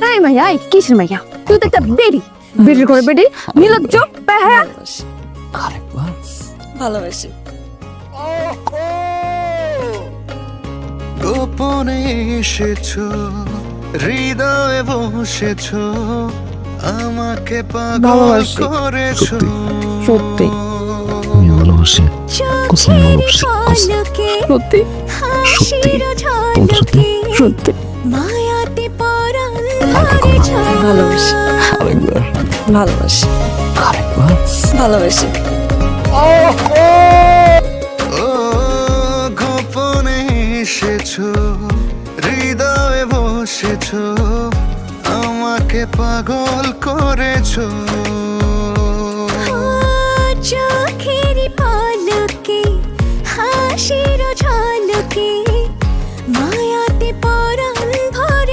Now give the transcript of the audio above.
এই মাইয়া, এই কিসের মাইয়া? তুই তো একটা বেডি, বেডির করে বেডি, নির্লজ্জ, বেহায়া। আরেকবার ভালোবাসি। গোপনে এসেছো, হৃদয়ে বসেছো, আমাকে পাগল ভালোবাসি। করেছো। সত্যি আমি ভালোবাসি কোথায় ভালোবাসি সত্যি সত্যি তোমার সত্যি সত্যি ভালোবাসি। আরেকবার ভালোবাসি। আরেকবার ভালোবাসি। ও গোপনে এসেছো, হৃদয়ে বসেছো, আমাকে পাগল করেছো। চোখে